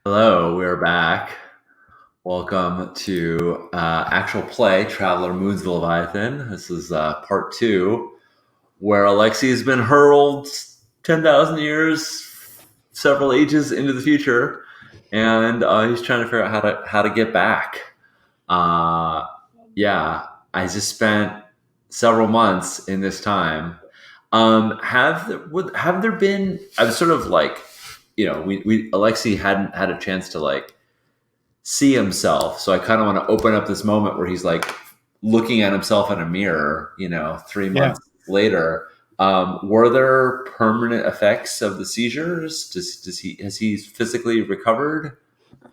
Hello, we're back. Welcome to actual play, Traveler Moons the Leviathan. This is part two, where Alexei has been hurled 10,000 years, several ages into the future, and he's trying to figure out how to get back. Uh, yeah, I just spent several months in this time. Have there been? I was sort of like, we Alexei hadn't had a chance to like see himself. So I kind of want to open up this moment where he's like looking at himself in a mirror, 3 months Yeah. later. Were there permanent effects of the seizures? Has he physically recovered?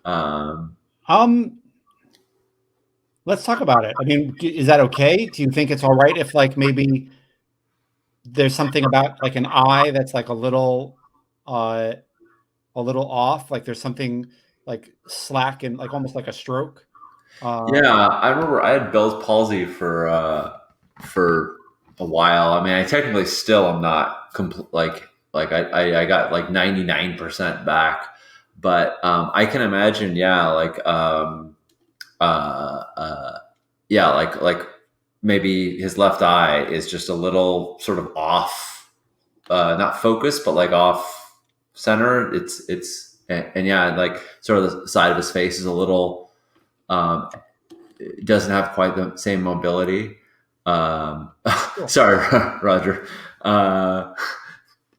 Um, Um, let's talk about it. I mean, is that okay? Do you think it's all right if like maybe there's something about like an eye that's like uh a little off, like there's something like slack and like almost like a stroke. Uh yeah, I remember I had Bell's palsy for a while. I mean, I technically still am not like I got like 99% back, but I can imagine, yeah, uh, yeah, like maybe his left eye is just a little sort of off, not focus, but like off center. And yeah, like sort of the side of his face is a little it doesn't have quite the same mobility. Um, cool. sorry, Roger. Uh,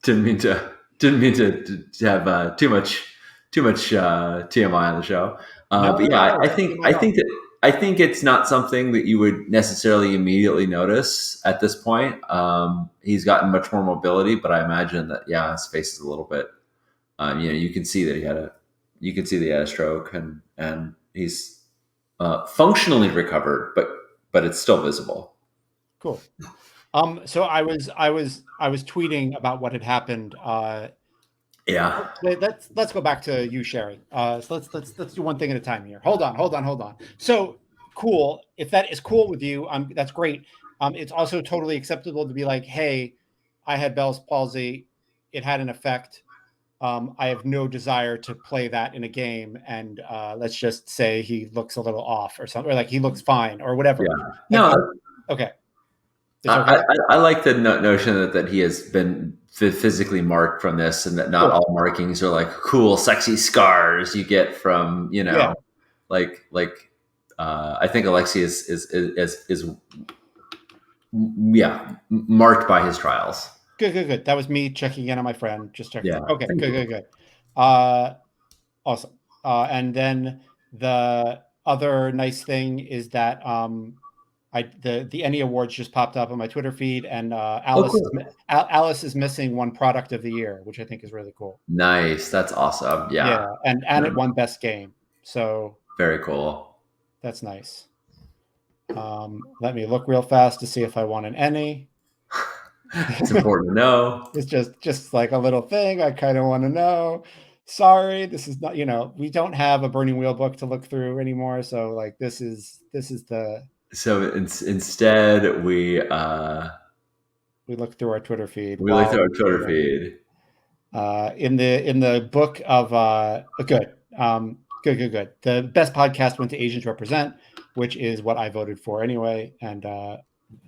didn't mean to didn't mean to have too much TMI on the show. No, But no, no, yeah, no. I It's think TMI I at all. think that I think it's not something that you would necessarily immediately notice at this point. He's gotten much more mobility, but I imagine that yeah, his face is a little bit. You can see that you can see that he had a stroke, and he's functionally recovered, but it's still visible. Cool. So I was tweeting about what had happened. Yeah. Let's go back to you sharing. So let's do one thing at a time here. Hold on. So cool. If that is cool with you, that's great. It's also totally acceptable to be like, hey, I had Bell's palsy. It had an effect. I have no desire to play that in a game, and let's just say he looks a little off or something, or like he looks fine or whatever. Yeah. Like, No, okay, it's I, okay. I like the notion that he has been physically marked from this, and that not Cool. all markings are like cool, sexy scars you get from Yeah. like. I think Alexei is yeah marked by his trials. Good. That was me checking in on my friend. Just checking. Yeah, Okay, thank you. good. Uh, awesome. And then the other nice thing is that the Any Awards just popped up on my Twitter feed, and Oh, cool. Alice is missing one product of the year, which I think is really cool. Nice. That's awesome. Yeah, Yeah, and it won best game, so very cool. that's nice. Let me look real fast to see if I won an Any. It's important to know. It's just like a little thing I kind of want to know. Sorry, this is not, we don't have a burning wheel book to look through anymore, so like this is the So instead, we look through our Twitter feed we looked while at our we Twitter feed. in the book of good. Good. The best podcast went to Asians Represent, which is what I voted for anyway, and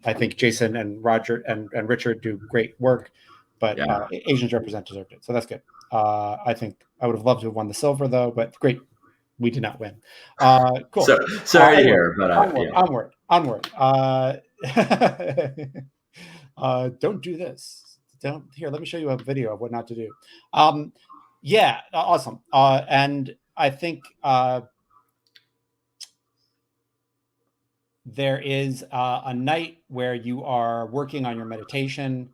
I think Jason and Roger and Richard do great work, but Yeah. Asians Represent deserved it, so that's good. I think I would have loved to have won the silver though, but great, we did not win. So Cool. sorry to Anyway, hear, but onward, yeah. onward, onward. Don't do this. Don't here. Let me show you a video of what not to do. Um, yeah, awesome. And I think there is a night where you are working on your meditation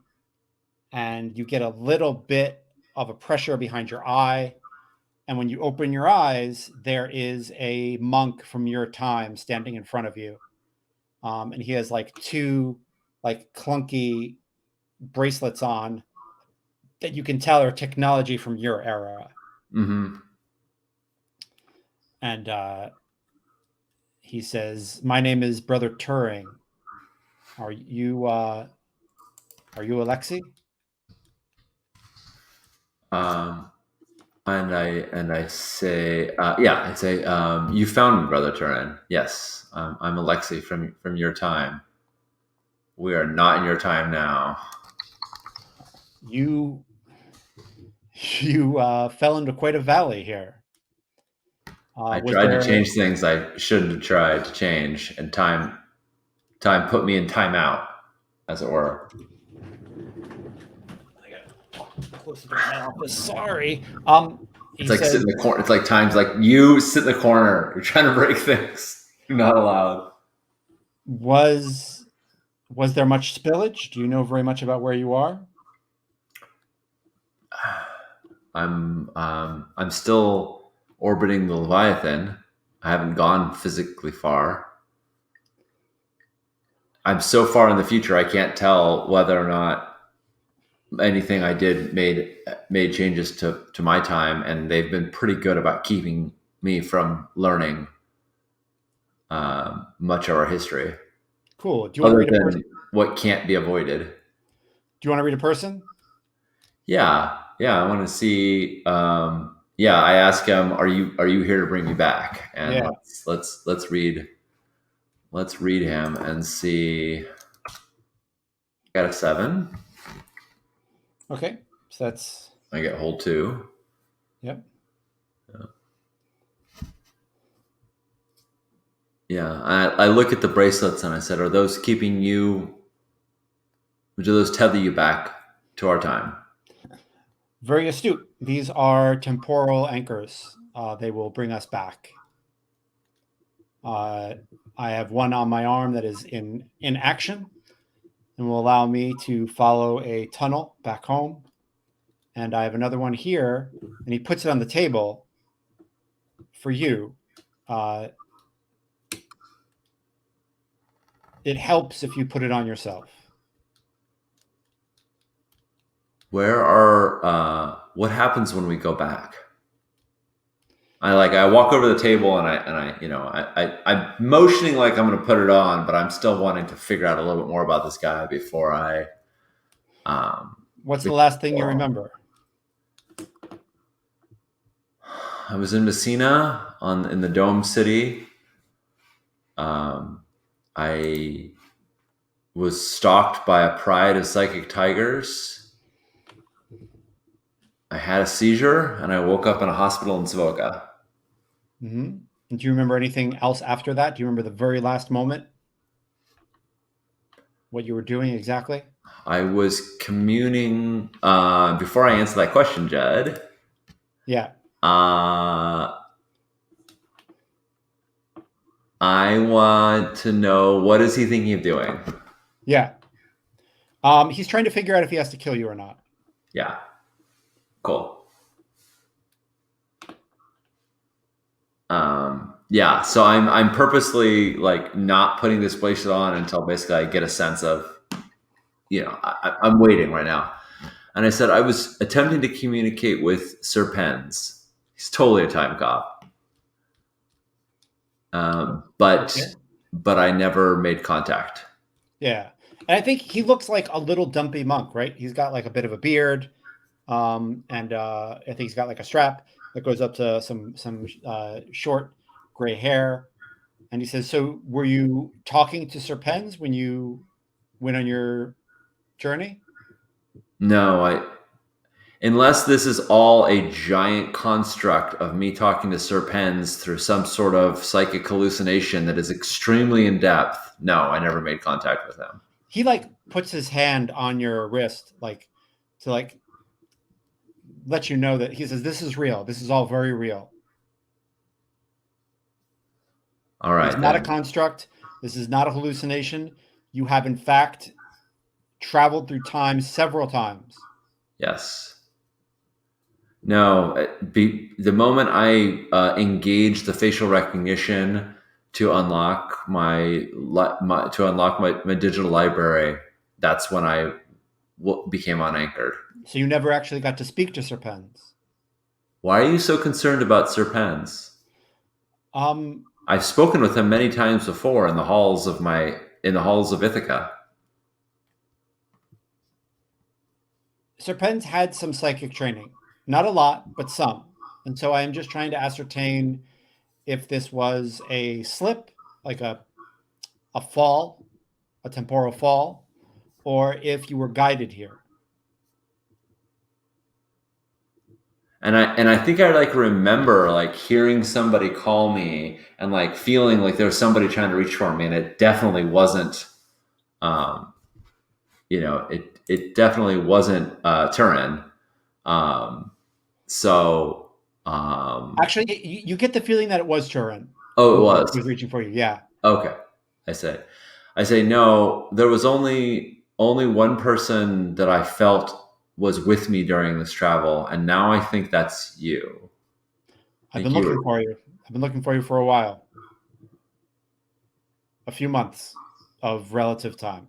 and you get a little bit of a pressure behind your eye. And when you open your eyes, there is a monk from your time standing in front of you. And he has like two like clunky bracelets on that you can tell are technology from your era. Hmm. And he says, "My name is Brother Turing. Are you Alexei?" Um, And I say, yeah, I say, you found me, brother Turin. Yes, I'm Alexei from your time. We are not in your time now. You you fell into quite a valley here. I Was tried to there change things I shouldn't have tried to change, and time put me in timeout, as it were. closer to my office? Sorry. He It's like sit says, in the corner. It's like times like you sit in the corner. You're trying to break things. You're not allowed. was was there much spillage? Do you know very much about where you are? I'm still orbiting the Leviathan. I haven't gone physically far. I'm so far in the future I can't tell whether or not anything I did made changes to my time, and they've been pretty good about keeping me from learning much of our history, Cool. Do you want to other read a person? than what can't be avoided. Do you want to read a person? Yeah, yeah. I want to see. Yeah, I ask him, "Are you here to bring me back?" And Yeah. let's read him and see. Got a 7. Okay. So that's I get hold 2. yep. Yeah, I look at the bracelets and I said, "Are those keeping you? Do those tether you back to our time?" Very astute. These are temporal anchors. They will bring us back. Uh, I have one on my arm that is in action and will allow me to follow a tunnel back home. And I have another one here, and he puts it on the table for you. Uh, it helps if you put it on yourself. What happens when we go back? I walk over to the table and I'm motioning like I'm going to put it on, but I'm still wanting to figure out a little bit more about this guy um What's the last thing you before remember? I was in Messina in the Dome City. Um, I was stalked by a pride of psychic tigers. I had a seizure and I woke up in a hospital in Savoca. Mm-hmm. Do you remember anything else after that? Do you remember the very last moment? What you were doing exactly? I was communing. Before I answer that question, Jed, Yeah. uh, I want to know, what is he thinking of doing? Yeah. He's trying to figure out if he has to kill you or not. Yeah, cool. Yeah, so I'm purposely like not putting this bracelet on until basically I get a sense of, I'm waiting right now. And I said I was attempting to communicate with Sir Pens. He's totally a time cop, but Okay. but I never made contact. Yeah. And I think he looks like a little dumpy monk, right? He's got like a bit of a beard. And I think he's got like a strap that goes up to some short gray hair. And he says, "So, were you talking to Sir Pens when you went on your journey?" No, unless this is all a giant construct of me talking to Sir Pens through some sort of psychic hallucination that is extremely in depth. No, I never made contact with him. He like puts his hand on your wrist, like to like let you know that he says, "This is real. This is all very real. All It is right not a then. construct. This is not a hallucination. You have, in fact, traveled through time several times." Yes. No, the moment I engage the facial recognition to unlock my digital library, that's when I became unanchored. So you never actually got to speak to Sir Pens. Why are you so concerned about Sir Pens? Um, I've spoken with him many times before in the halls of Ithaca. Sir Pens had some psychic training. Not a lot, but some. And so I am just trying to ascertain if this was a slip, like a fall, a temporal fall, or if you were guided here. And I think I like remember like hearing somebody call me and like feeling like there was somebody trying to reach for me, and it definitely wasn't. Um, it definitely wasn't Turin. Um, so, Actually, you get the feeling that it was Turin oh, it who was. was reaching for you. Yeah. Okay. I say, I say no. There was only one person that I felt was with me during this travel, and now I think that's you. I I've think been you looking were. for you. I've been looking for you for a while, a few months of relative time.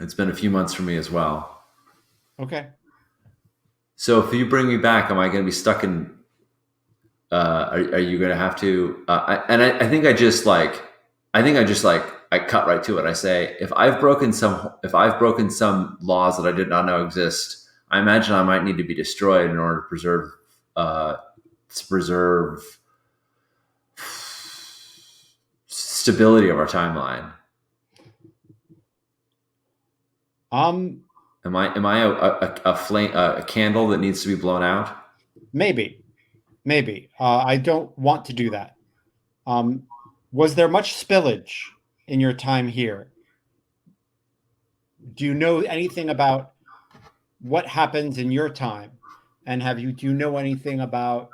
It's been a few months for me as well. Okay. So if you bring me back, am I going to be stuck in? Are you going to have to? I think I cut right to it. I say if I've broken some laws that I did not know exist, I imagine I might need to be destroyed in order uh, to preserve stability of our timeline. Um, Am I a flame a candle that needs to be blown out? maybe, maybe. I don't want to do that. Um, was there much spillage in your time here? Do you know anything about what happens in your time? And do you know anything about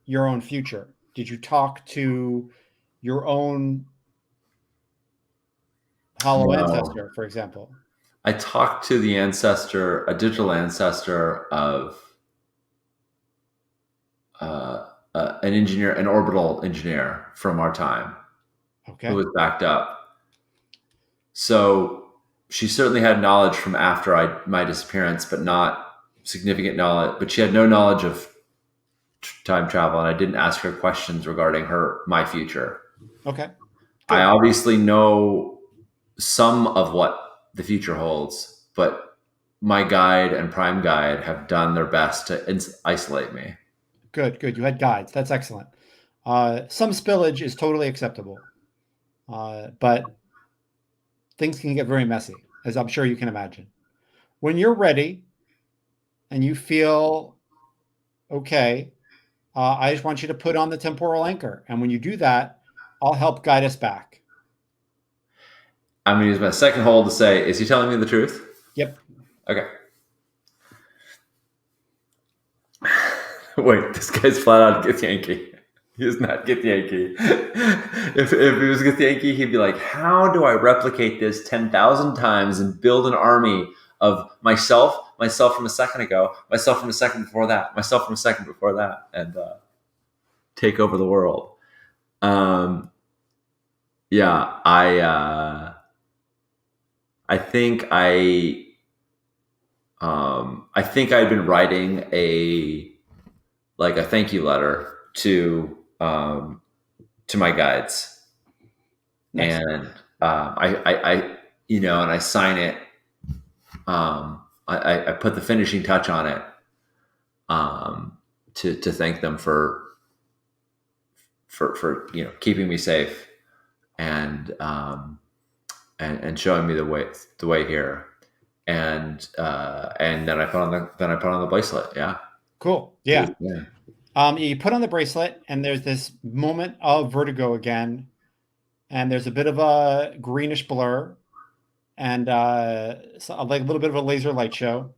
your own future? Did you talk to your own hollow No. ancestor, for example? I talked to the ancestor, a digital ancestor of an engineer, an orbital engineer from our time, who Okay. was backed up. So she certainly had knowledge from after my disappearance, but not significant knowledge. But she had no knowledge of time travel, and I didn't ask her questions regarding my future. Okay. I Good. obviously know some of what the future holds, but my guide and prime guide have done their best to isolate me. Good. Good. You had guides. That's excellent. Some spillage is totally acceptable, but things can get very messy, as I'm sure you can imagine. When you're ready and you feel okay, I just want you to put on the temporal anchor. And when you do that, I'll help guide us back. I'm going to use my second hold to say, is he telling me the truth? Yep. Okay. Wait, this guy's flat out Githyanki. He does not Githyanki. If he was Githyanki, he'd be like, how do I replicate this 10,000 times and build an army of myself from a second ago, myself from a second before that, myself from a second before that, and take over the world. Um, yeah, I think I think I'd been writing a thank you letter to my guides, Nice. and and I sign it. I put the finishing touch on it, to thank them for keeping me safe, and and showing me the way here, and then I put on the bracelet. Yeah. Cool. Yeah. Yeah. You put on the bracelet, and there's this moment of vertigo again, and there's a bit of a greenish blur, and like a little bit of a laser light show, Yep.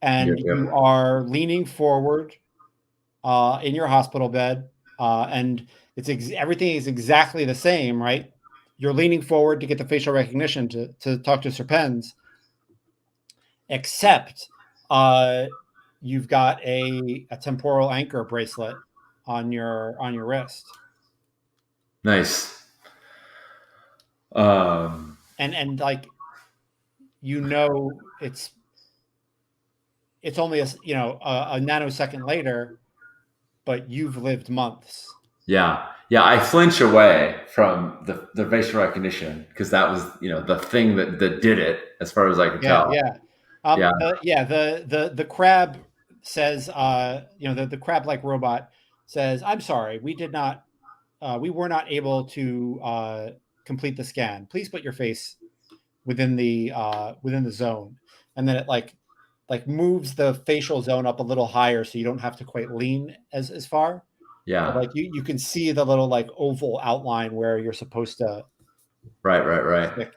and you Yep. are leaning forward in your hospital bed, and everything is exactly the same, right? You're leaning forward to get the facial recognition to talk to Serpens, except uh, you've got a temporal anchor bracelet on your wrist, Nice. Um, and like you know it's only a nanosecond later, but you've lived months. yeah. Yeah. I flinch away from the facial recognition because that was, the thing that did it as far as I could Yeah, tell. yeah. Yeah. The crab says, the crab-like robot says, "I'm sorry, we were not able to complete the scan. Please put your face within the zone," and then it like moves the facial zone up a little higher so you don't have to quite lean as far. But Yeah. like you can see the little like oval outline where you're supposed to Right. Right. Right. stick.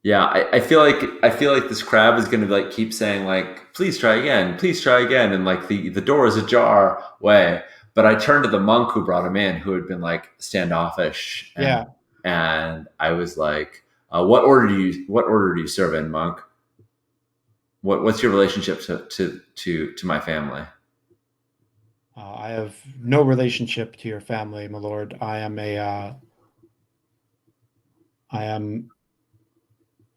Yeah, I feel like this crab is gonna like keep saying like, please try again, and like the door is ajar way. But I turned to the monk who brought him in, who had been like standoffish, Yeah. and I was like, what order do you serve in, monk? What's your relationship to my family? I have no relationship to your family, my lord. I am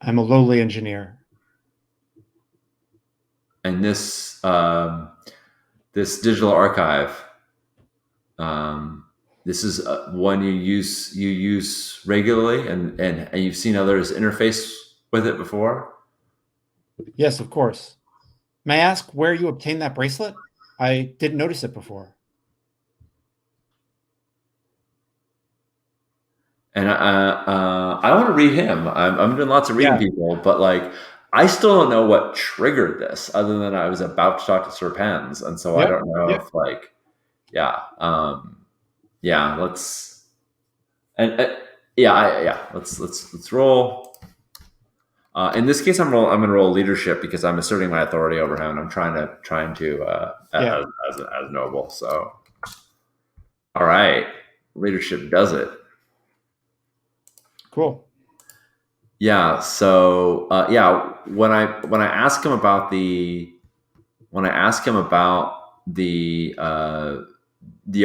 I'm a lowly engineer. And this digital archive, um, this is one you use regularly, and you've seen others interface with it before. Yes, of course. May I ask where you obtained that bracelet? I didn't notice it before. And I want to read him. I'm doing lots of reading Yeah. people, but like I still don't know what triggered this, other than I was about to talk to Sir Pens, and so I Yep. don't know Yep. if like yeah, yeah. Let's and yeah. Let's roll. In this case, I'm going to roll leadership because I'm asserting my authority over him, and I'm trying to Yeah. as noble. So all right, leadership does it. Cool. Yeah. So yeah, when I ask him about the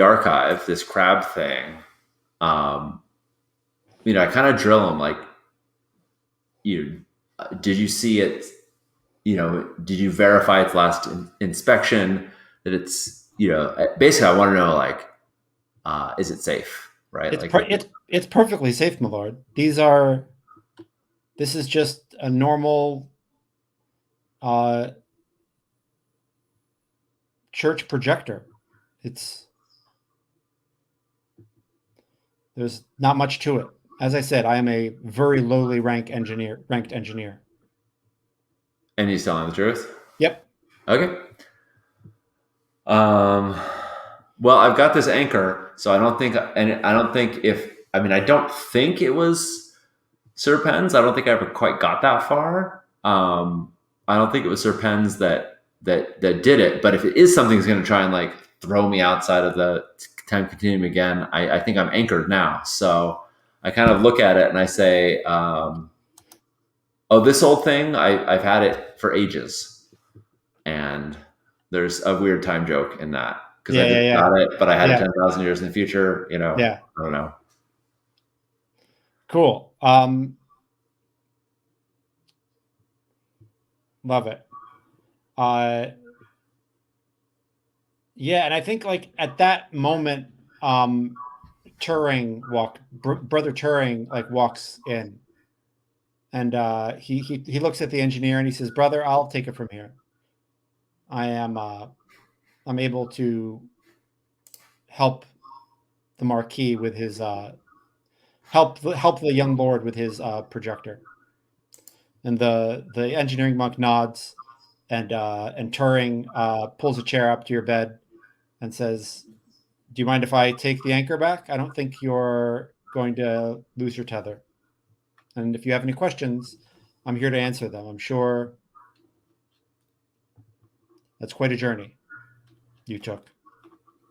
archive, this crab thing, um, I kind of drill him like, you did you see it? Did you verify its last inspection that it's basically I want to know like, is it safe, right? Like, It's perfectly safe, my lord. This is just a normal uh church projector. It's There's not much to it. As I said, I am a very lowly ranked engineer. and he's telling the truth. Yep. Okay. Um, well, I've got this anchor, so I don't think if I mean, I don't think it was Sir Pens. I don't think I ever quite got that far. I don't think it was Sir Pens that did it. But if it is something that's going to try and like throw me outside of the time continuum again, I think I'm anchored now. So I kind of look at it and I say, "Oh, this old thing, I've had it for ages." And there's a weird time joke in that because I Yeah, just yeah, yeah. got it, but I had it Yeah. 10,000 years in the future. Yeah. I don't know. Cool. Love it. Uh yeah, and I think like at that moment, brother Turing like walks in, and he looks at the engineer and he says, "Brother, I'll take it from here. I am I'm able to help the Marquis with his help the young lord with his projector." And the engineering monk nods, and Turing pulls a chair up to your bed and says, "Do you mind if I take the anchor back? I don't think you're going to lose your tether. And if you have any questions, I'm here to answer them. I'm sure that's quite a journey you took."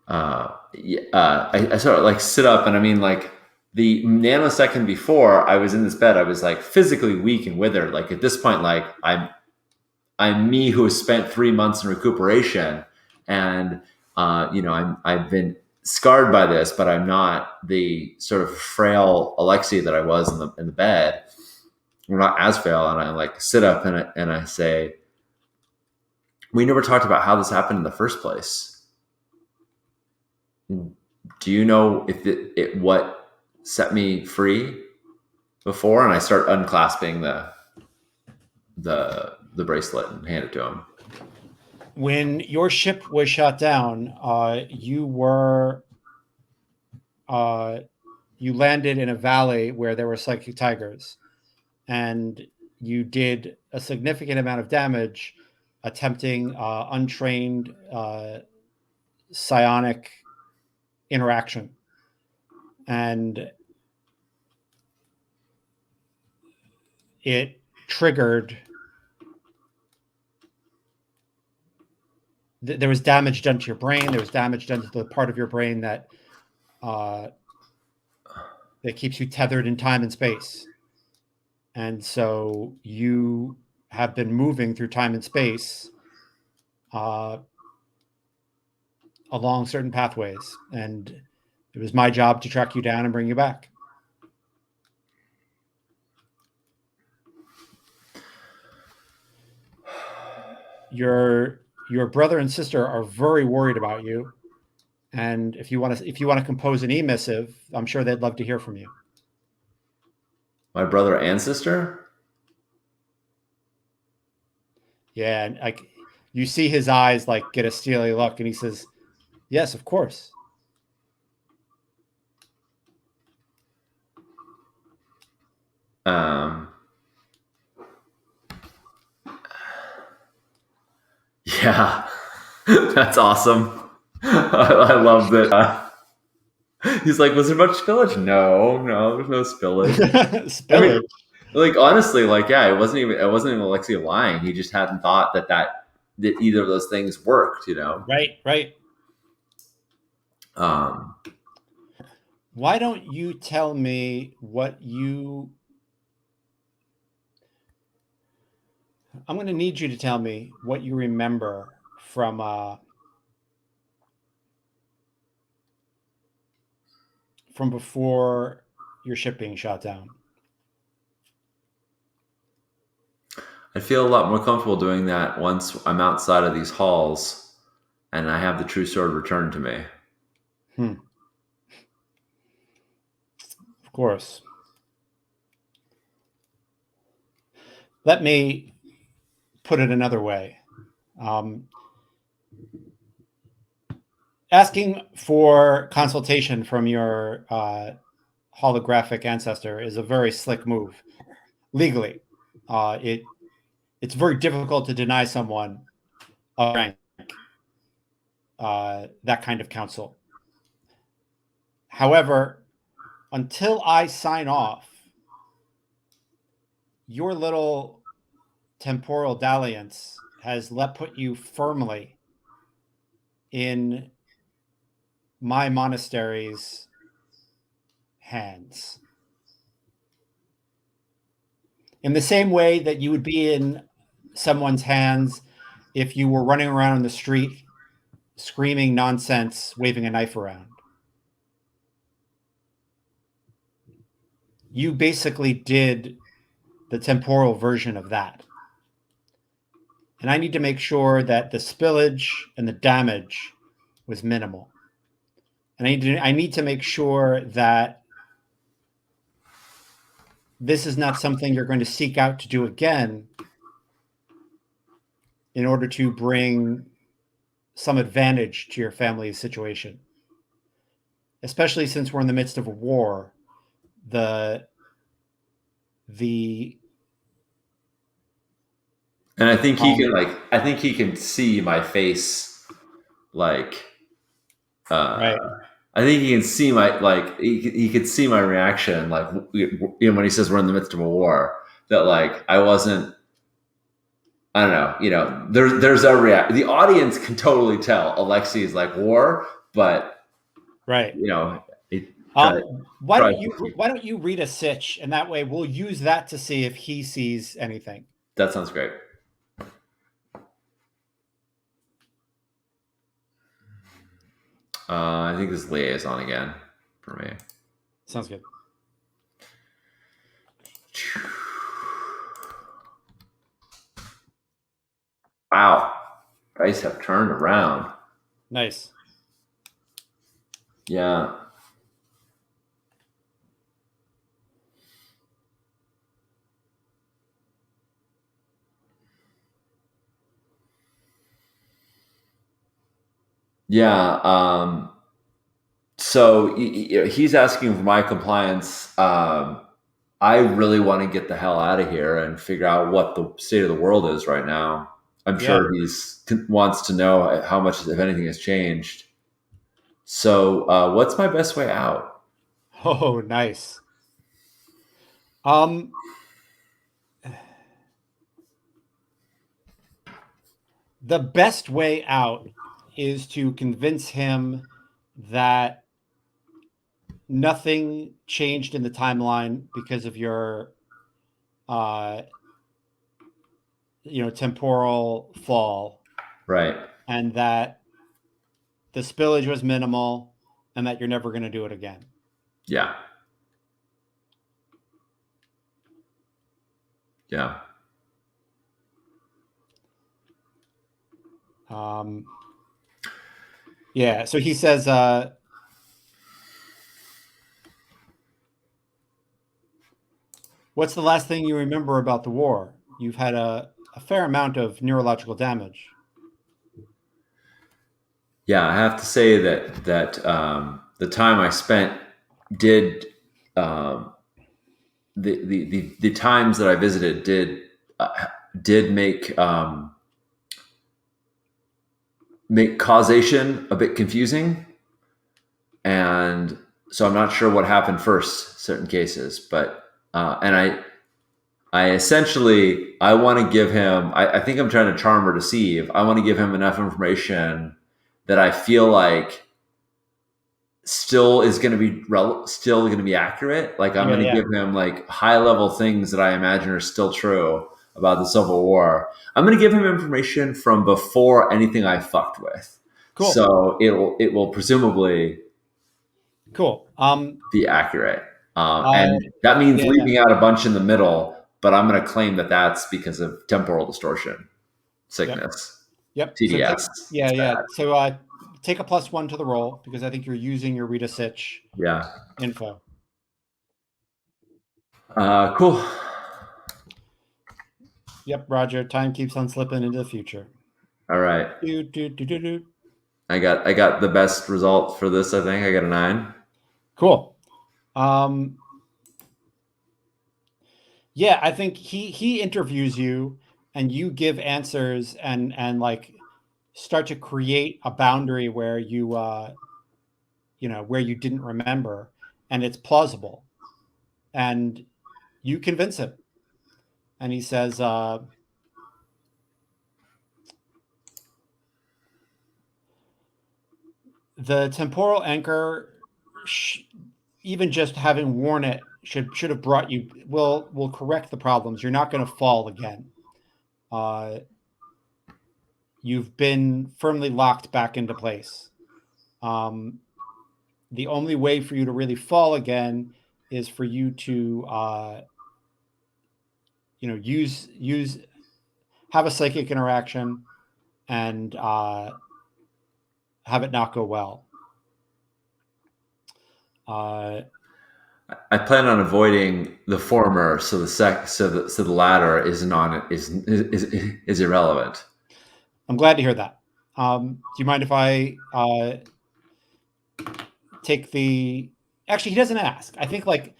Yeah, I sort of like sit up, and I mean, like the nanosecond before I was in this bed, I was like physically weak and withered. Like at this point, like I'm me who has spent 3 months in recuperation, and I've been scarred by this, but I'm not the sort of frail Alexei that I was in the bed. We're not as frail, and I like sit up and I say, "We never talked about how this happened in the first place. Do you know if it what set me free before?" And I start unclasping the bracelet and hand it to him. When your ship was shot down, uh, you landed in a valley where there were psychic tigers, and you did a significant amount of damage attempting untrained psionic interaction, and it triggered. There was damage done to your brain. There was damage done to the part of your brain uh, that keeps you tethered in time and space. And so you have been moving through time and space uh, along certain pathways. And it was my job to track you down and bring you back. Your brother and sister are very worried about you. And if you want to compose an e-missive, I'm sure they'd love to hear from you. My brother and sister. Yeah, and like you see his eyes like get a steely look, and he says, "Yes, of course." Um, yeah, that's awesome. I love that. He's like, was there much spillage? No, no, there's no spillage. I mean, Spillage. like honestly, like yeah, it wasn't even Alexei lying. He just hadn't thought that either of those things worked. Right, right. Um, Why don't you tell me what you I'm going to need you to tell me what you remember from before your ship being shot down. I feel a lot more comfortable doing that once I'm outside of these halls and I have the true sword returned to me. Hmm. Of course. Let me put it another way. Um, Asking for consultation from your holographic ancestor is a very slick move legally. It's very difficult to deny someone a rank that kind of counsel. However, until I sign off, your little temporal dalliance has put you firmly in my monastery's hands. In the same way that you would be in someone's hands if you were running around in the street screaming nonsense, waving a knife around. You basically did the temporal version of that. And I need to make sure that the spillage and the damage was minimal. And I need to make sure that this is not something you're going to seek out to do again in order to bring some advantage to your family's situation. Especially since we're in the midst of a war, the the And I think he um can I think he can see my face like right, I think he can see my he could see my reaction when he says we're in the midst of a war that I wasn't. I don't know. There's a react. The audience can totally tell Alexei is like war, but right. you know, it Uh, try why try don't to you keep. why don't you read a sitch, and that way we'll use that to see if he sees anything. That sounds great. I think this liaison again for me. Sounds good. Wow, dice have turned around. Nice. Yeah. Yeah. So he's asking for my compliance. I really want to get the hell out of here and figure out what the state of the world is right now. I'm Yeah. sure he's wants to know how much, if anything, has changed. So, what's my best way out? Oh, nice. Um, the best way out is to convince him that nothing changed in the timeline because of your uh temporal fall, Right. and that the spillage was minimal and that you're never going to do it again. Yeah. Yeah. um yeah, so he says, what's the last thing you remember about the war? You've had a fair amount of neurological damage. Yeah. I have to say that the time I spent did um, the times that I visited did make causation a bit confusing, and so I'm not sure what happened first. Certain cases, but and I essentially I want to give him. I think I'm trying to charm or deceive. I want to give him enough information that I feel like still is going to be still going to be accurate. Like I'm Yeah, going to yeah. give him like high level things that I imagine are still true about the Civil War. I'm going to give him information from before anything I fucked with. Cool. So it will presumably Cool. be accurate, Uh and that means yeah, yeah. leaving out a bunch in the middle. But I'm going to claim that that's because of temporal distortion, Yep. sickness, Yep. So TDS. yeah, It's yeah. bad. So take a +1 to the roll because I think you're using your Rita Sitch Yeah. info. Cool. Yep, Roger. Time keeps on slipping into the future. All right. Do, do, do, do, do. I got the best result for this. I think I got a 9. Cool. Um, yeah, I think he interviews you and you give answers and like start to create a boundary where where you didn't remember, and it's plausible, and you convince him, and he says, the temporal anchor, sh- even just having worn it, should have brought you will correct the problems. You're not going to fall again. Uh, you've been firmly locked back into place. Um, the only way for you to really fall again is for you to use have a psychic interaction and have it not go well. Uh, I plan on avoiding the former, so the latter is non is irrelevant. I'm glad to hear that. Do you mind if I take the? Actually, he doesn't ask. I think like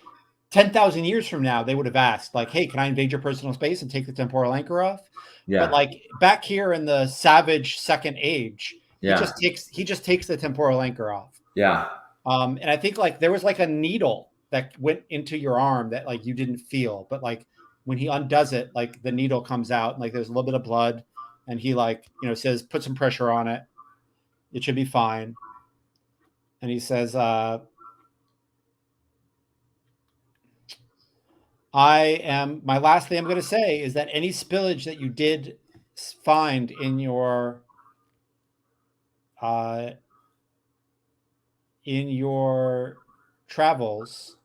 10,000 years from now, they would have asked, like, "Hey, can I invade your personal space and take the temporal anchor off?" But Yeah, like back here in the savage second age, yeah, he just takes the temporal anchor off. yeah, And I think like there was like a needle that went into your arm that like you didn't feel, but like when he undoes it, like the needle comes out and like there's a little bit of blood, and he like says, "Put some pressure on it. It should be fine." And he says, My last thing I'm going to say is that any spillage that you did find uh, in your travels,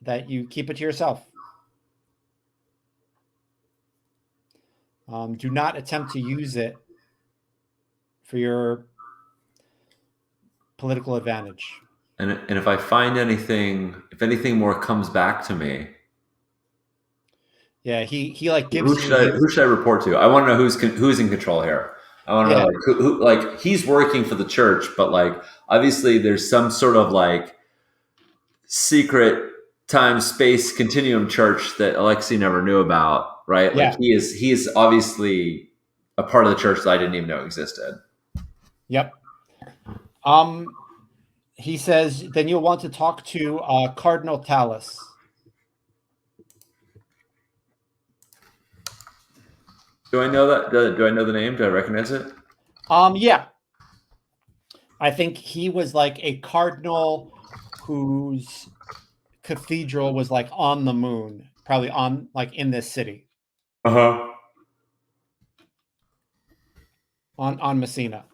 that you keep it to yourself. Do not attempt to use it for your political advantage. and if I find anything, if anything more comes back to me, Yeah, he like gives you his. who should I report to? I want to know who's in control here. I want to know Yeah, like who like he's working for the church, but like obviously there's some sort of like secret time space continuum church that Alexei never knew about, right? Like yeah, he is obviously a part of the church that I didn't even know existed. yep. He says then you'll want to talk to Cardinal Tallis. Do I know that? Do I know the name? Do I recognize it? Yeah, I think he was like a cardinal whose cathedral was like on the moon, probably on like in this city Uh huh. on Messina.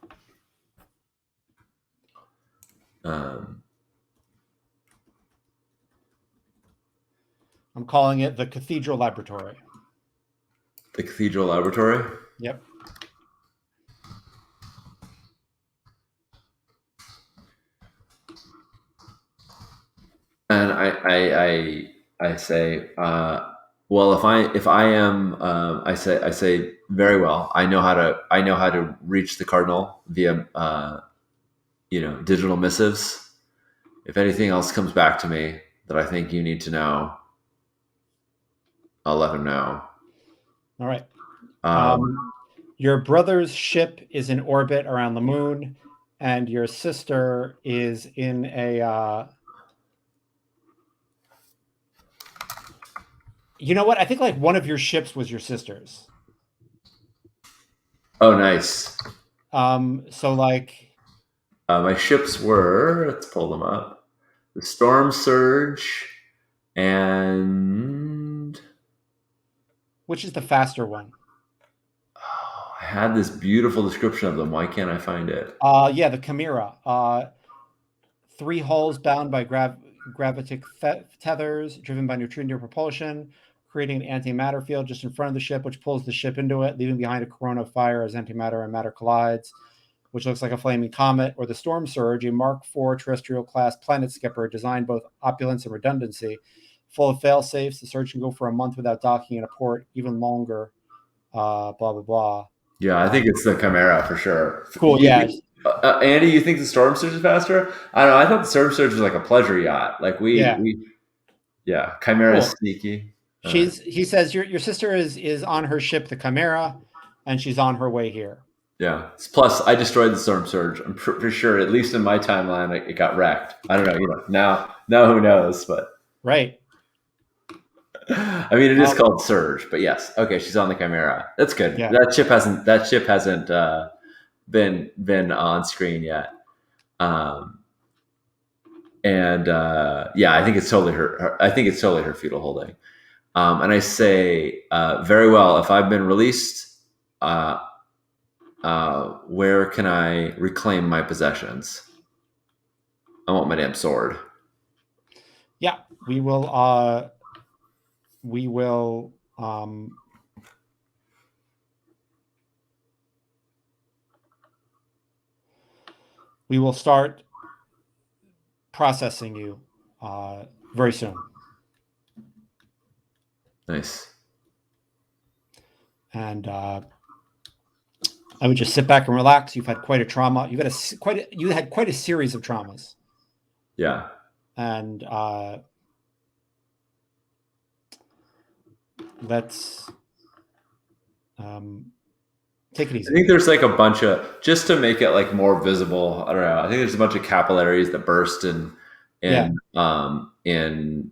Um, I'm calling it the Cathedral Laboratory. the Cathedral Laboratory. Yep. And I say, well, if I am, I say very well. I know how to reach the cardinal via digital missives. If anything else comes back to me that I think you need to know, I'll let him know. All right. Um, Um, your brother's ship is in orbit around the moon, and your sister is in a. You know what? I think like one of your ships was your sister's. oh, nice. So like, My ships were. Let's pull them up. The Storm Surge and which is the faster one? I had this beautiful description of them. Why can't I find it? Yeah, the Chimera. Three hulls bound by gravitic tethers, driven by neutrino propulsion, creating an antimatter field just in front of the ship, which pulls the ship into it, leaving behind a corona of fire as antimatter and matter collides, which looks like a flaming comet, or the Storm Surge, a Mark IV terrestrial class planet skipper designed both opulence and redundancy. Full of fail safes, the Surge can go for a month without docking in a port, even longer. Blah blah blah. Yeah, I think it's the Chimera for sure. Cool. Yeah. Andy, you think the Storm Surge is faster? I don't know. I thought the Storm Surge was like a pleasure yacht. Like Yeah. yeah, Chimera is Cool. sneaky. He says your sister is on her ship, the Chimera, and she's on her way here. Yeah. Plus, I destroyed the Storm Surge. I'm for sure. At least in my timeline, it got wrecked. I don't know. Now who knows? But Right. I mean, it is Um, called Surge. But yes, okay, she's on the Chimera. That's good. yeah. That ship hasn't been on screen yet. Um, and yeah, I think it's totally I think it's totally her feudal holding. And I say, very well. If I've been released, uh, where can I reclaim my possessions? I want my damn sword. Yeah. We will we will start processing you very soon. Nice. And I would just sit back and relax. You've had quite a trauma. You had quite a series of traumas, Yeah. and let's take it I easy. think there's like a bunch of just to make it like more visible. I don't know. I think there's a bunch of capillaries that burst Yeah, in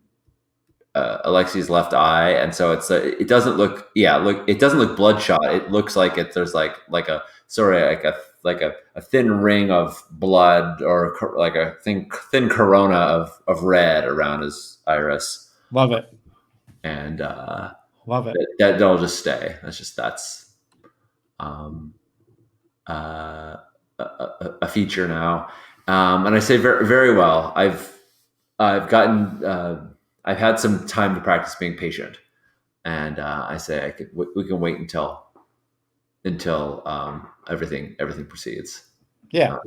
Alexi's left eye, and so it doesn't look it doesn't look bloodshot. It looks like there's like a sorry like a thin ring of blood or like a thin corona of red around his iris, love it, and love it. that'll just stay. That's um, uh, a feature now. And I say very, very well. I've gotten I've had some time to practice being patient, and I say we can wait until everything proceeds. Yeah,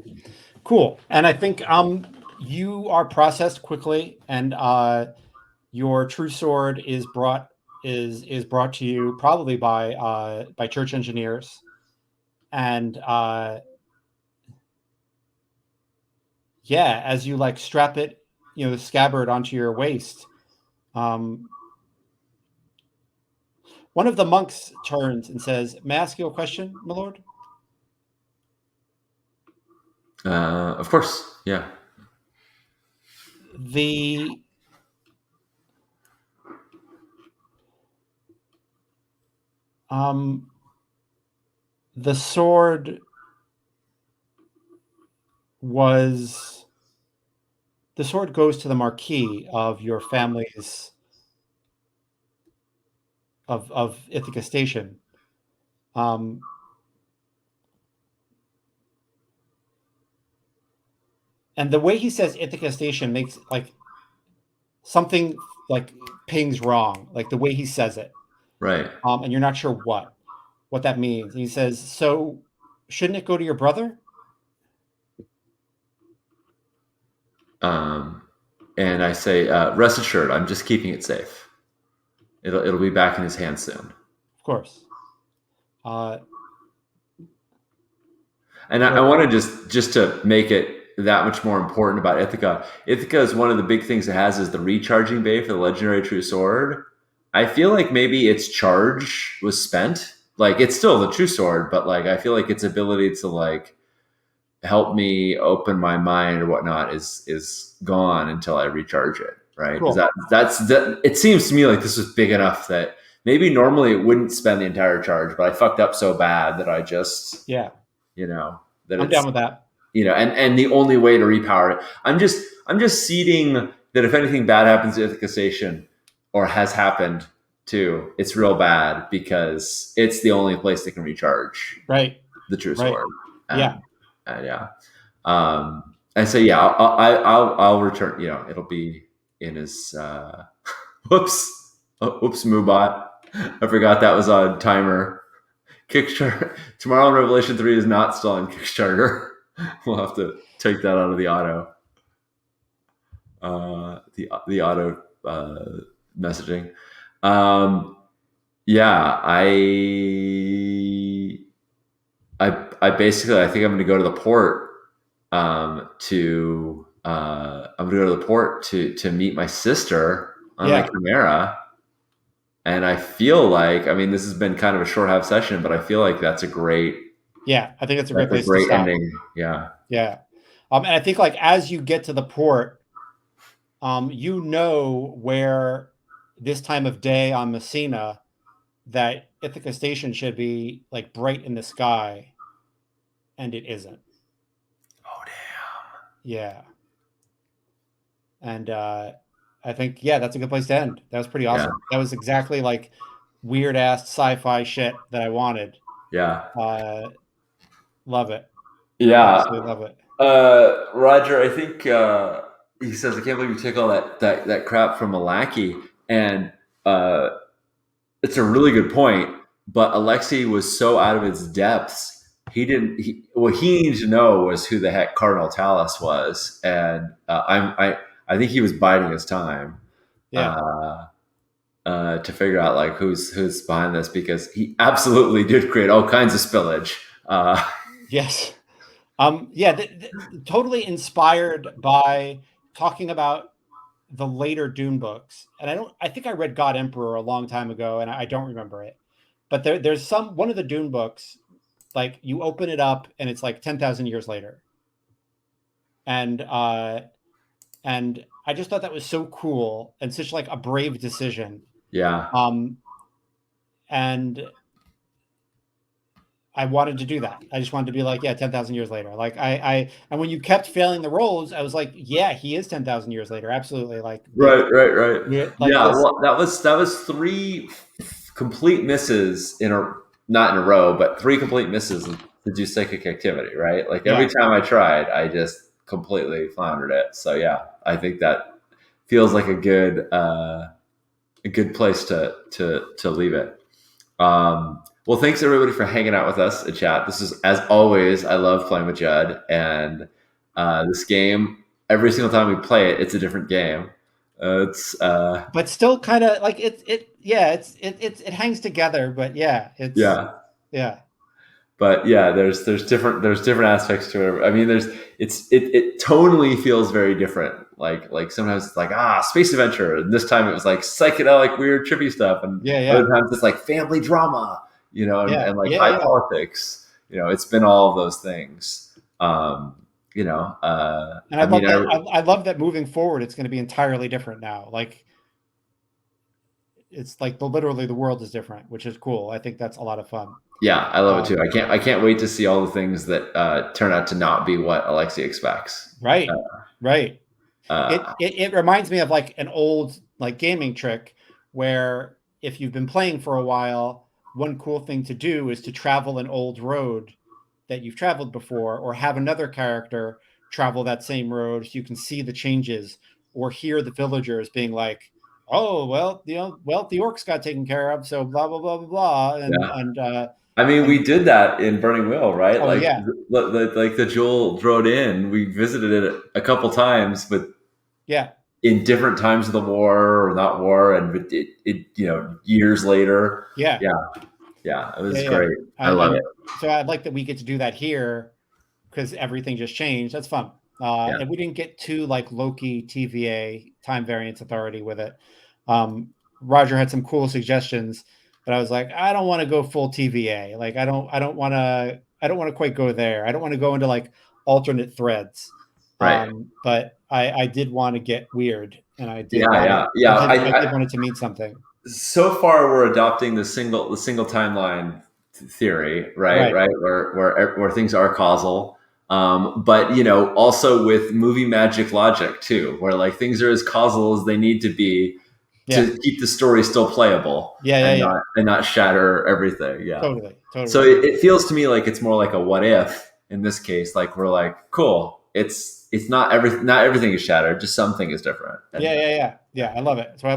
cool. And I think you are processed quickly, and your true sword is brought to you probably by church engineers. and yeah, as you like strap it, the scabbard onto your waist, um, one of the monks turns and says, "May I ask you a question, my lord?" Of course, yeah. The um, the sword was the sword goes to the marquis of your family's of Ithaca Station. Um, and the way he says Ithaca Station makes like something like pings wrong, like the way he says it, Right. and you're not sure what that means. And he says, "So shouldn't it go to your brother?" Um, and I say, rest assured, I'm just keeping it safe. It'll be back in his hands soon. Of course. Uh, And I well, want to just to make it that much more important about Ithaca. Ithaca is one of the big things it has is the recharging bay for the legendary true sword. I feel like maybe its charge was spent. Like it's still the true sword, but like I feel like its ability to like help me open my mind or whatnot is gone until I recharge it. Right? Because cool. that. It seems to me like this was big enough that maybe normally it wouldn't spend the entire charge, but I fucked up so bad that I just Yeah, you know that I'm it's down with that. and the only way to repower it, I'm just seeding that if anything bad happens to Ithaca Station or has happened too, it's real bad because it's the only place that can recharge Right, the true right. sword. Yeah, And yeah, and so yeah, I'll return. It'll be in his whoops, whoops, Moobot. I forgot that was on timer. Kickstarter tomorrow in Revelation 3 is not still on Kickstarter. We'll have to take that out of the auto, the auto messaging. Um, yeah, I basically I think I'm going to go to the port to I'm going to go to the port to meet my sister on my yeah, Chimera. And I feel like, I mean, this has been kind of a short half session, but I feel like yeah. I think that's a great that's a place to great stop. ending. Yeah. Yeah, and I think like as you get to the port, you know where this time of day on Messina that Ithaca Station should be like bright in the sky, and it isn't. Oh damn. Yeah, and I think yeah, that's a good place to end. That was pretty Yeah. awesome. That was exactly like weird ass sci-fi shit that I wanted. Yeah. Uh, love it. Yeah. Absolutely love it. Roger, I think he says, I can't believe you took all that crap from Malaki. And uh, it's a really good point. But Alexei was so out of his depths. What he needed to know was who the heck Cardinal Talus was. And I think he was biding his time. Yeah. Uh, to figure out like who's behind this because he absolutely did create all kinds of spillage. Yes. Yeah. Totally inspired by talking about the later Dune books, and I think I read God Emperor a long time ago, and I don't remember it. But there's one of the Dune books, like you open it up and it's like 10,000 years later, and I just thought that was so cool and such like a brave decision. Yeah, Um, and I wanted to do that. I just wanted to be like, yeah, 10,000 years later. Like and when you kept failing the rolls, I was like, yeah, he is 10,000 years later. Absolutely. right. Like Yeah, this. well, that was three complete misses not in a row, but three complete misses to do psychic activity. Right, like every Yeah. time I tried, I just completely floundered it. So yeah, I think that feels like a good place to leave it. Well, thanks everybody for hanging out with us in chat. This is, as always, I love playing with Judd, and this game. Every single time we play it, it's a different game. It's But still kind of like yeah, it hangs together, but yeah, it's yeah, yeah. but yeah, there's different aspects to it. I mean, it tonally feels very different. Like sometimes it's like space adventure, and this time it was like psychedelic, weird, trippy stuff, and Yeah, other yeah, times it's like family drama, yeah, and like yeah, high yeah. politics. It's been all of those things. And I I mean, love that. I love that moving forward, it's going to be entirely different now. Like it's like literally the world is different, which is cool. I think that's a lot of fun. yeah, I love it too. Um, I can't wait to see all the things that turn out to not be what Alexi expects. right, right. It, Uh, it it reminds me of like an old like gaming trick where if you've been playing for a while, one cool thing to do is to travel an old road that you've traveled before, or have another character travel that same road so you can see the changes or hear the villagers being like, "Oh, well, well, the orcs got taken care of, so blah blah blah blah blah," yeah. I mean, we and did that in Burning Wheel, right? oh Like, yeah, like the Jewel Road Inn, we visited it a couple times, but yeah, in different times of the war or not war, and years later. yeah. Yeah, yeah, it Yeah, was yeah. great. I love And it. so I like that we get to do that here because everything just changed. That's fun. Yeah, And we didn't get too like Loki TVA time variance authority with it. Um, Roger had some cool suggestions, but I was like, I don't want to go full TVA. Like I don't want to quite go there. I don't want to go into like alternate threads. right. But I did want to get weird, and Yeah, yeah, yeah. I did want it to mean something. So far we're adopting the single timeline theory, right? Right. Right, where things are causal, but also with movie magic logic too, where like things are as causal as they need to be Yeah. to keep the story still playable Yeah. Yeah. and Yeah. not shatter everything. Yeah. Totally. So Totally. it feels to me like it's more like a what if in this case. Like we're like, cool. It's not everything is shattered. Just something is different, Yeah, and yeah, yeah, yeah. I love it. So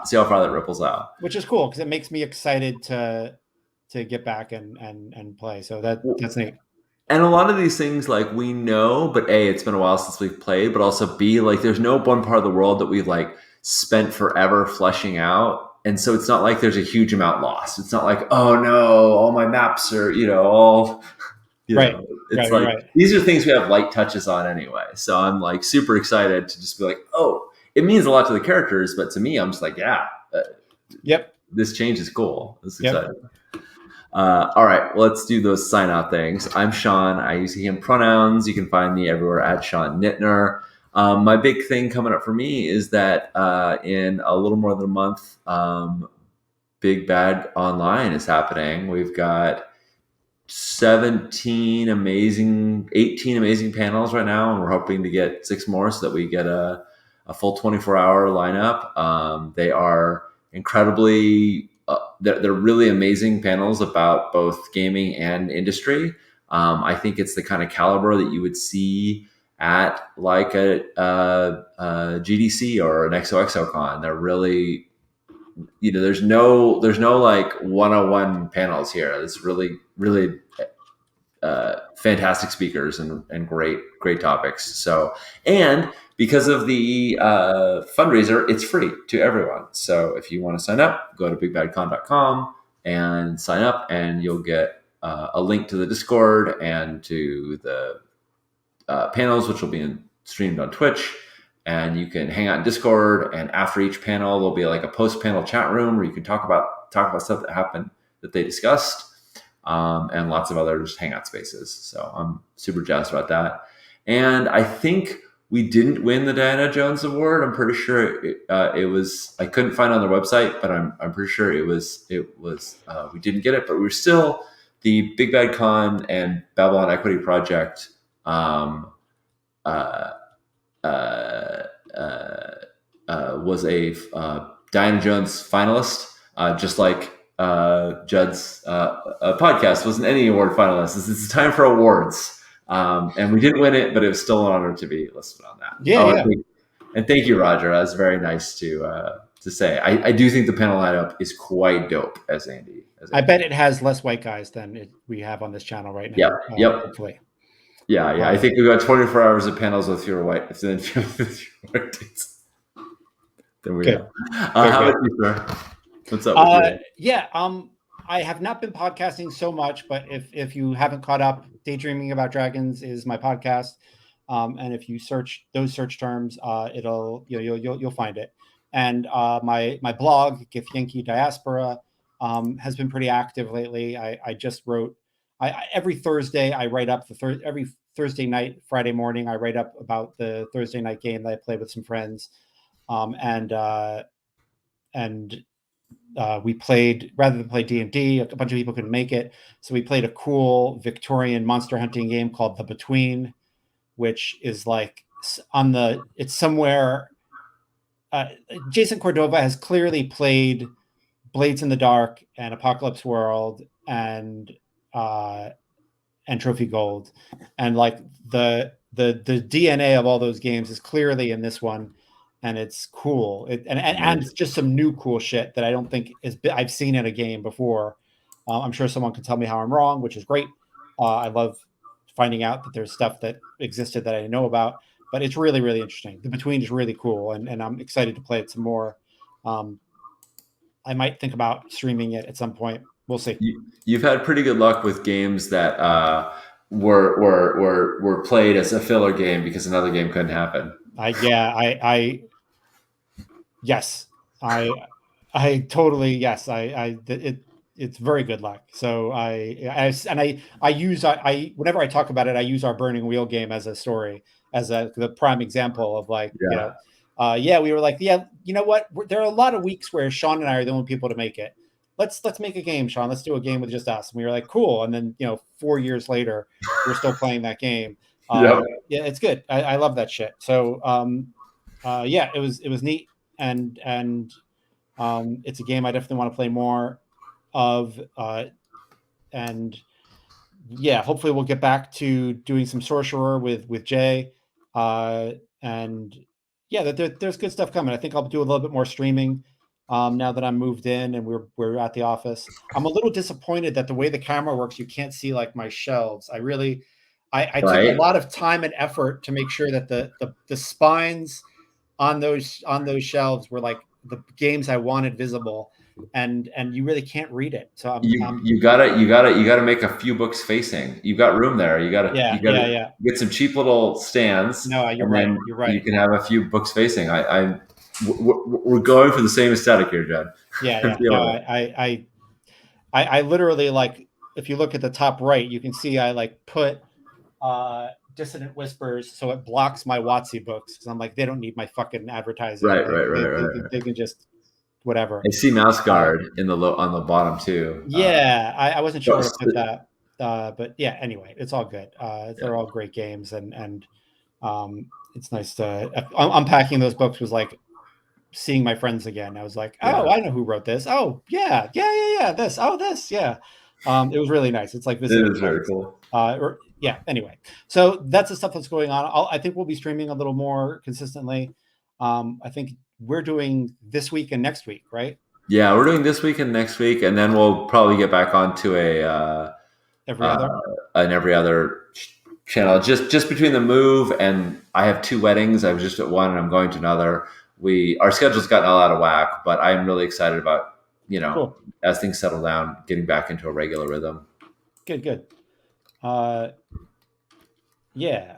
see how far that ripples out. which is cool because it makes me excited to get back and play. So that's neat. And a lot of these things, like we know, but A, it's been a while since we've played, but also B, like there's no one part of the world that we've like spent forever fleshing out. And so it's not like there's a huge amount lost. It's not like, oh no, all my maps are, all, Right, it's right, right, like right. these are things we have light touches on anyway. So I'm like super excited to just be like, oh, it means a lot to the characters, but to me, I'm just like, yeah, Yep, this change is cool. This is yep. exciting. All right, well, let's do those sign out things. I'm Sean. I use he, him pronouns. You can find me everywhere at Sean Nittner. My big thing coming up for me is that in a little more than a month, Big Bad Online is happening. We've got 18 amazing panels right now, and we're hoping to get 6 more so that we get a full 24-hour lineup. They are incredibly, they're really amazing panels about both gaming and industry. I think it's the kind of caliber that you would see at like a GDC or an XOXOCon. They're really, there's no like 101 panels here. It's really fantastic speakers and great topics. So, and because of the fundraiser, it's free to everyone. So if you want to sign up, go to bigbadcon.com and sign up, and you'll get a link to the Discord and to the panels, which will be streamed on Twitch. And you can hang out in Discord. And after each panel, there'll be like a post-panel chat room where you can talk about stuff that happened that they discussed, and lots of other just hangout spaces. So I'm super jazzed about that. And I think we didn't win the Diana Jones Award. I'm pretty sure it was. I couldn't find it on their website, but I'm pretty sure it was. We didn't get it, but we're still the Big Bad Con and Babylon Equity Project. Uh, uh, uh, was a Diana Jones finalist, just like Judd's podcast was an Emmy Award finalist. It's time for awards, and we didn't win it, but it was still an honor to be listed on that. Yeah, Oh, yeah. and thank you, Roger. That was very nice to say. I do think the panel lineup is quite dope, as Andy. I bet it has less white guys than we have on this channel right Yep. now. Yep. Hopefully. Yeah. I think we've got 24 hours of panels with fewer white dudes than we have. Good. Good. How Good. about you, sir? What's up with you? Yeah. I have not been podcasting so much, but if you haven't caught up, Daydreaming About Dragons is my podcast, and if you search those search terms, it'll you'll find it. And my blog, Gif Yankee Diaspora, has been pretty active lately. I just wrote. Every Thursday I write up every Thursday night, Friday morning I write up about the Thursday night game that I play with some friends, and we played, rather than play D&D, a bunch of people couldn't make it, so we played a cool Victorian monster hunting game called The Between, which is like it's somewhere. Jason Cordova has clearly played Blades in the Dark and Apocalypse World uh, and Trophy Gold, and like the DNA of all those games is clearly in this one, and it's cool. And it's just some new cool shit that I don't think I've seen in a game before. I'm sure someone can tell me how I'm wrong, which is great. I love finding out that there's stuff that existed that I didn't know about, but it's really really interesting. The Between is really cool, and I'm excited to play it some more. Um, I might think about streaming it at some point. We'll see. You've had pretty good luck with games that were played as a filler game because another game couldn't happen. I yes, I totally yes. It's very good luck. So I use I whenever I talk about it, I use our Burning Wheel game as a story, as the prime example of like Yeah. yeah, we were like, yeah, you know what? There are a lot of weeks where Sean and I are the only people to make it. Let's make a game, Sean. Let's do a game with just us. And we were like, cool. And then 4 years later, we're still playing that game. Yep. Yeah, it's good. I love that shit. So yeah, it was neat, and it's a game I definitely want to play more of. And yeah, hopefully we'll get back to doing some sorcerer with Jay, uh, and yeah, there's good stuff coming. I think I'll do a little bit more streaming now that I'm moved in and we're at the office. I'm a little disappointed that the way the camera works, you can't see like my shelves. I took a Right. lot of time and effort to make sure that the spines on those shelves were like the games I wanted visible, and you really can't read it. So I'm You gotta make a few books facing. You've got room there. yeah, You yeah, gotta yeah. get some cheap little stands, No, you're and right. then You're you right. can have a few books facing. We're going for the same aesthetic here, Jed. Yeah, I'm yeah. No, feeling it. I literally, like, if you look at the top right, you can see I like put Dissonant Whispers so it blocks my WotC books because I'm like, they don't need my fucking advertising. Right, Like right, right, right. they can just whatever. I see Mouse Uh, Guard in the on the bottom too. yeah, I wasn't sure So- where to put that. But yeah, anyway, it's all good. yeah, They're all great games, and it's nice to unpacking those books was like seeing my friends again. I was like, yeah. oh, I know who wrote this. Oh, yeah, yeah, yeah, yeah. This, yeah. It was really nice. It's like It visiting is very friends. cool. Yeah. Anyway, so that's the stuff that's going on. I think we'll be streaming a little more consistently. I think we're doing this week and next week, right? Yeah, we're doing this week and next week, and then we'll probably get back onto Every uh, other. an every other channel. Just between the move and I have two weddings. I was just at one, and I'm going to another. Our schedule's gotten all out of whack, but I'm really excited about Cool. as things settle down, getting back into a regular rhythm. Good. Good. Uh, yeah.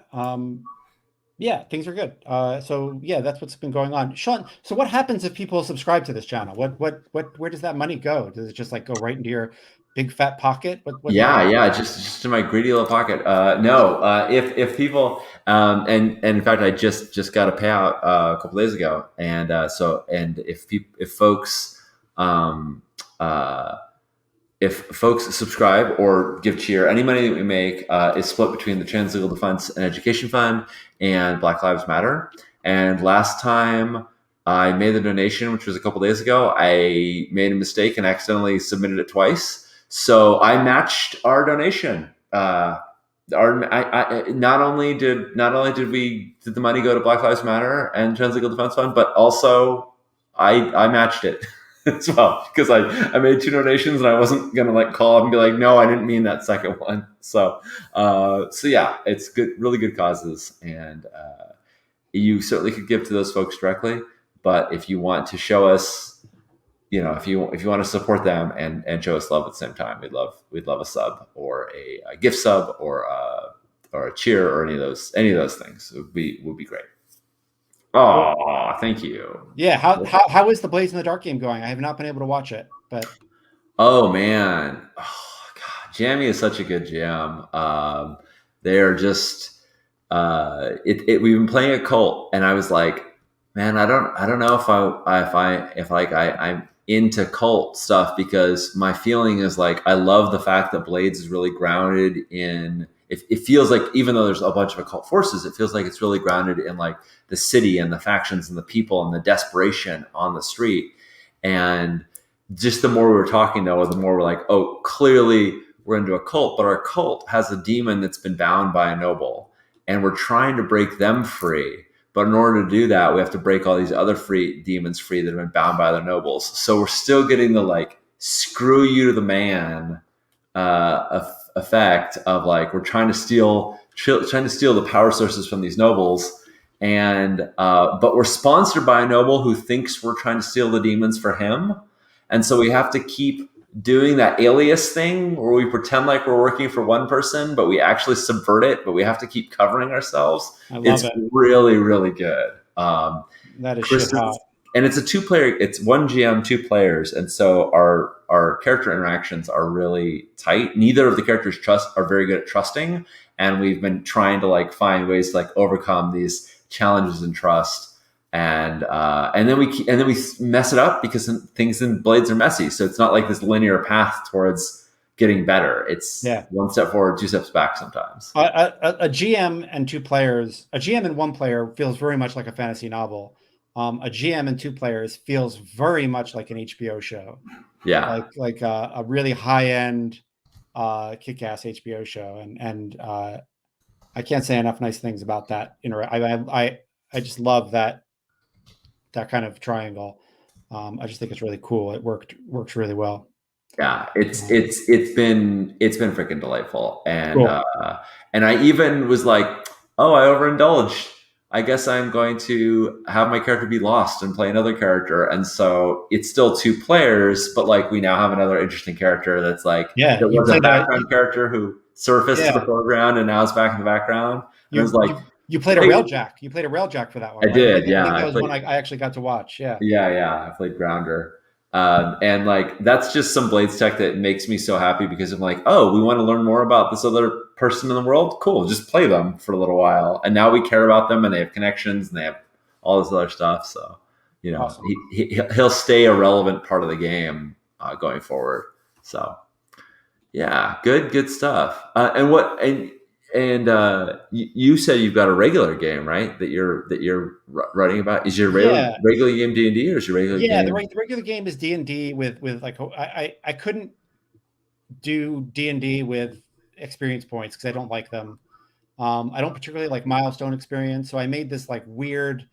Yeah, things are good. So yeah, that's what's been going on. Sean, so what happens if people subscribe to this channel? Where does that money go? Does it just like go right into your big fat pocket? What Yeah, happens? yeah, just in my greedy little pocket. No, if people and in fact, I just got a payout a couple days ago, and if folks um, uh, if folks subscribe or give cheer, any money that we make is split between the Trans Legal Defense and Education Fund and Black Lives Matter. And last time I made the donation, which was a couple days ago, I made a mistake and accidentally submitted it twice. So I matched our donation. Not only did the money go to Black Lives Matter and Trans Legal Defense Fund, but also I matched it as well because I made two donations and I wasn't gonna like call up and be like, no, I didn't mean that second one. So yeah, it's good, really good causes, and you certainly could give to those folks directly. But if you want to show us if you want to support them and show us love at the same time, we'd love a sub or a gift sub or a cheer or any of those things would be great. Cool. Oh, thank you. Yeah. How is the Blaze in the Dark game going? I have not been able to watch it, but Oh man, God, Jammy is such a good jam. They are just we've been playing a cult, and I was like, man, I don't know if I'm into cult stuff because my feeling is like I love the fact that Blades is really grounded in. It feels like even though there's a bunch of occult forces, it feels like it's really grounded in like the city and the factions and the people and the desperation on the street. And just the more we were talking though, the more we're like, oh, clearly we're into a cult, but our cult has a demon that's been bound by a noble, and we're trying to break them free. But in order to do that, we have to break all these other free demons free that have been bound by their nobles. So we're still getting the like screw you to the man effect of like we're trying to steal the power sources from these nobles, and but we're sponsored by a noble who thinks we're trying to steal the demons for him, and so we have to keep doing that alias thing where we pretend like we're working for one person, but we actually subvert it, but we have to keep covering ourselves. I love It's it. really, really good. That is Chris shit is, hot. and it's a two-player, it's one GM, two players. And so our character interactions are really tight. Neither of the characters are very good at trusting. And we've been trying to like find ways to like overcome these challenges in trust, and then we mess it up because things in Blades are messy. So it's not like this linear path towards getting better. It's Yeah. one step forward, two steps back sometimes. A GM and two players, a GM and one player feels very much like a fantasy novel. A GM and two players feels very much like an HBO show, Yeah, like a really high end, kick-ass HBO show, and I can't say enough nice things about that. I just love that kind of triangle. I just think it's really cool. It works really well. yeah, it's Um, it's it's been freaking delightful, cool. and I even was like, oh, I overindulged. I guess I'm going to have my character be lost and play another character, and so it's still two players, but like we now have another interesting character that's like Yeah, there you was a played a background character who surfaced to the yeah foreground and now is back in the background, and I was you like, you you played a hey, railjack. You played a railjack for that one, I right? did, I yeah, think that I was played. one I actually got to watch. Yeah, Yeah, I played Grounder. And like that's just some Blades tech that makes me so happy because I'm like, oh, we want to learn more about this other person in the world. Cool, just play them for a little while, and now we care about them, and they have connections, and they have all this other stuff. So, awesome. he'll stay a relevant part of the game going forward. So, yeah, good stuff. You said you've got a regular game, right? That you're writing about. Is your Yeah, regular game D&D, or is your regular yeah. game? The regular game is D&D with like I couldn't do D&D with experience points because I don't like them. I don't particularly like milestone experience, so I made this like weird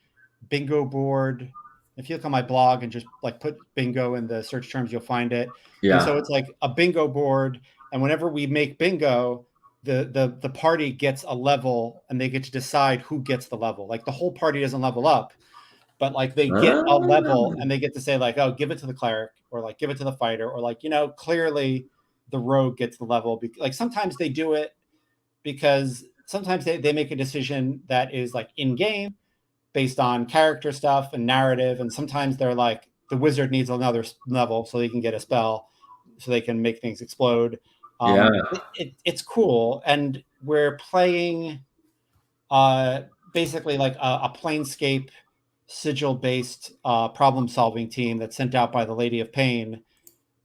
bingo board. If you look on my blog and just like put bingo in the search terms, you'll find it. And so Yeah. it's like a bingo board, and whenever we make bingo, the party gets a level, and they get to decide who gets the level. Like the whole party doesn't level up, but like they get a level, Ah, and they get to say like, oh, give it to the cleric, or like give it to the fighter, or like clearly the rogue gets the level. Like sometimes they do it because sometimes they make a decision that is like in game based on character stuff and narrative, and sometimes they're like the wizard needs another level so they can get a spell, so they can make things explode. yeah. It's cool, and we're playing uh, basically like a Planescape sigil based problem solving team that's sent out by the Lady of Pain,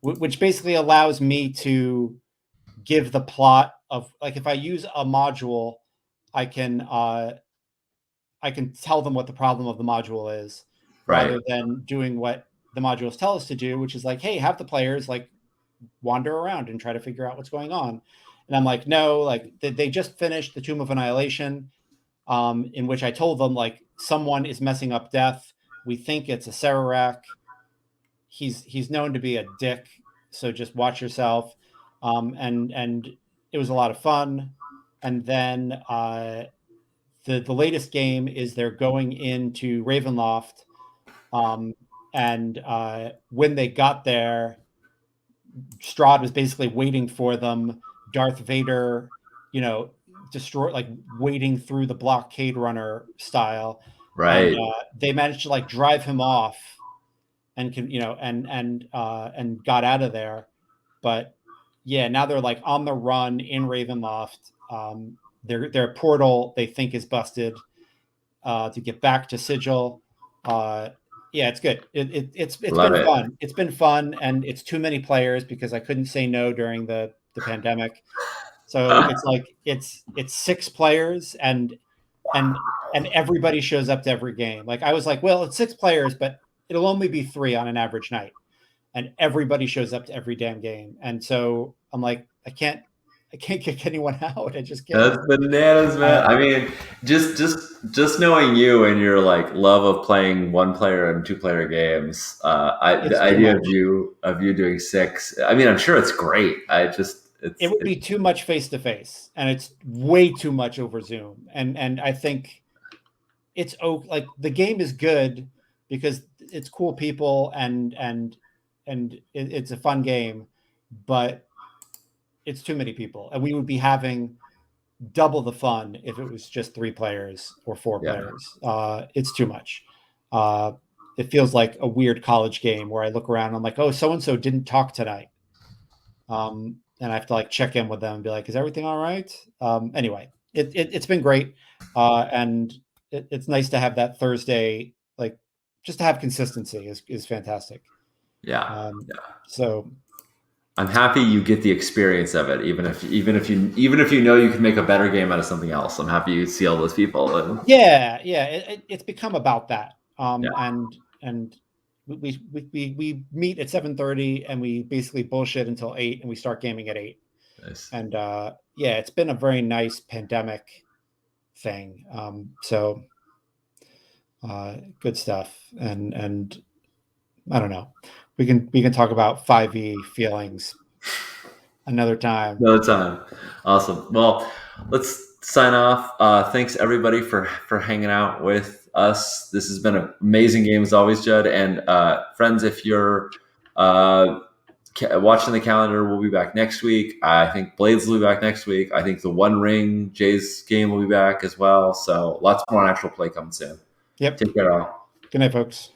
which basically allows me to give the plot of like if I use a module, I can uh, I can tell them what the problem of the module is, Right. rather than doing what the modules tell us to do, which is like, hey, have the players like wander around and try to figure out what's going on. And I'm like, no, like they just finished the Tomb of Annihilation, in which I told them like someone is messing up death. We think it's a Sararak. He's known to be a dick, so just watch yourself. And it was a lot of fun. And then the latest game is they're going into Ravenloft, um, And when they got there, Strahd was basically waiting for them. Darth Vader, you know, destroy like wading through the blockade runner style, and Right. they managed to like drive him off and can and got out of there. But yeah, now they're like on the run in Ravenloft. Their portal they think is busted to get back to Sigil. Uh, yeah, it's good. It's Love been it. fun. It's been fun, and it's too many players because I couldn't say no during the pandemic. So it's like it's 6 players and and everybody shows up to every game. Like I was like, well, it's 6 players, but it'll only be 3 on an average night, and everybody shows up to every damn game. And so I'm like, I can't kick anyone out. I just can't. That's bananas, man. Uh, I mean, just knowing you and your like love of playing one player and two player games, the it's too idea much. of you doing six. I mean, I'm sure it's great. I just It would be too much face to face, and it's way too much over Zoom. And I think it's like the game is good because it's cool people and it's a fun game, but it's too many people, and we would be having double the fun if it was just 3 players or four yeah. players. It's too much. Uh, it feels like a weird college game where I look around and I'm like, oh, so and so didn't talk tonight. And I have to like check in with them and be like, "Is everything all right?" Anyway, it's been great, and it's nice to have that Thursday, like just to have consistency is fantastic. Yeah. Um, Yeah. so I'm happy you get the experience of it, even if you know you can make a better game out of something else. I'm happy you see all those people. And yeah, yeah, it's become about that, yeah, and we meet at 7:30 and we basically bullshit until 8 and we start gaming at 8. nice. And yeah, it's been a very nice pandemic thing. So good stuff. And I don't know. We can talk about 5e feelings another time. No time. Awesome. Well, let's sign off. Thanks everybody for hanging out with us. This has been an amazing game as always, Judd. And friends, if you're uh, watching the calendar, we'll be back next week. I think Blades will be back next week. I think the One Ring Jay's game will be back as well. So lots more actual play coming soon. Yep. Take care, all. Good night, folks.